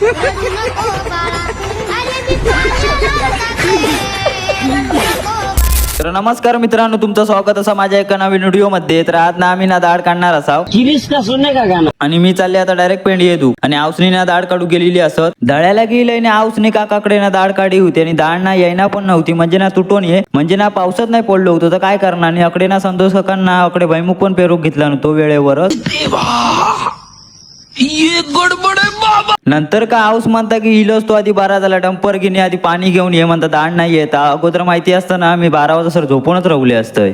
रडू नको बाळा, आले मी पाण्याला जाते. तर नमस्कार मित्रांनो, तुमचं स्वागत असं माझ्या एका नवीन व्हिडिओ मध्ये. तर आज ना आम्ही ना दाढ काढणार असाव चिलीस का सुनने का गाना. आणि मी चालले आता डायरेक्ट पेंडी येतो आणि आवसनी ना दाढ काढू गेलेली असत. दळ्याला गेली आणि आवसनी काकाकडे ना दाढ काढी होती आणि दाढ ना येईना पण नव्हती, म्हणजे ना तुटून ये, म्हणजे ना पावसात नाही पडलो होतो तर काय करणार. आणि अकडे ना संतोष काकांना अकडे भैमुख पण पेरूक घेतला नव्हतो वेळेवरच. नंतर का हाऊस म्हणता की हिलोच तो आधी 12 झाला, डंपर घेणे आधी पाणी घेऊन ये म्हणता. दाढ नाही येत अगोदर माहिती असतं ना मी 12 वाजता सर झोपूनच राहुले असतंय.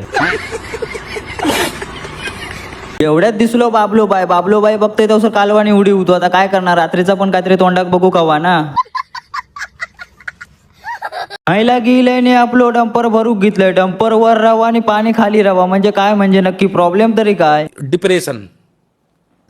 एवढ्यात दिसलो बाबलोबाई बघतोय तो सर कालवानी उडी होतो. आता काय करणार, रात्रीचा पण काहीतरी तोंडाक बघू कवा ना. आईला गेल्याने आपलं डंपर भरू घेतलंय. डंपर वर राहावा आणि पाणी खाली राहावा, म्हणजे काय, म्हणजे नक्की प्रॉब्लेम तरी काय. डिप्रेशन.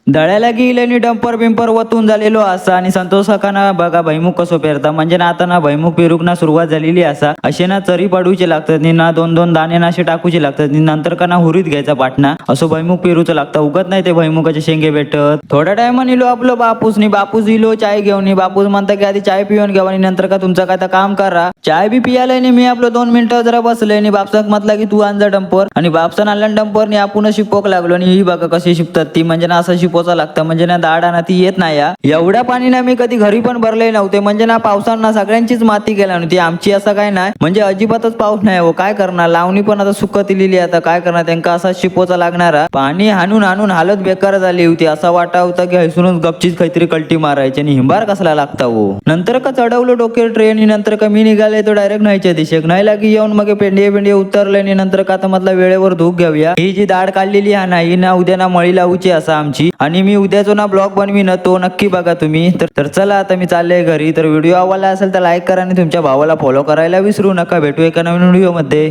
दळ्याला गेले आणि डंपर बिंपर वतून झालेलो असा. आणि संतोष काकांना बघा भैमुख कसो पेरता, म्हणजे ना आता ना भैमुख पेरूक ना सुरुवात झालेली असा. असे ना चरी पाडूचे लागतात ना, 2-2 दाणे ना असे टाकूचे लागतात. नंतर का ना हुरीत घ्यायचा पाटणा असं भैमुख पेरूचं लागतं. उगत नाही ते भैमुखाचे शेंगे भेटत. थोड्या टायमाने इलो आपलं बापूस इलो चाय घेऊन. बापूस म्हणता की आधी चाय पिऊन घ्यावा आणि नंतर का तुमचं काय काम करा. चाय बी पियाला नाही, मी आपलं 2 मिनिटं जरा बसले आणि बापसाक म्हटला की तू आणजा डंपर. आणि बापसान आणला डंपर आपण शिपोक लागलो. आणि ही बघा कशी शिपतात ती, म्हणजे ना असं शिपोचा लागतं, म्हणजे ना दाढा ना ती येत नाही. एवढ्या पाणी ना मी कधी घरी पण भरले नव्हते, म्हणजे ना पावसानं सगळ्यांचीच माती गेला नव्हती, आमची असं काय नाही, म्हणजे अजिबातच पाऊस नाही हो. काय करणार, लावणी पण आता सुकत इलेली, आता काय करणार, त्यांना असा शिपोचा लागणारा. पाणी हाणून हालत बेकार झाली होती. असा वाटा होता की हैसूनच गपचीच काहीतरी कल्टी मारायची आणि हिंबार कसला लागता हो. नंतर का चढवलं डोक्यावर ट्रेन. नंतर का मी निघाले तो डायरेक्ट नाहीच्या दिशेक नाही लागी येऊन मग पेंडिये उतरले. आणि नंतर का आता म्हटलं वेळेवर धूक घेऊया. ही जी दाढ काढलेली हा नाही ना उद्या ना मळी लावूची असा आमची. आणि मी उद्याचो ना ब्लॉग बनवीन तो नक्की बघा तुम्ही. तर चला आता मी चालले घरी. तर व्हिडिओ आवडला असेल तर लाईक करा आणि तुमच्या भावाला फॉलो करायला विसरू नका. भेटू एका नवीन व्हिडिओ मध्ये.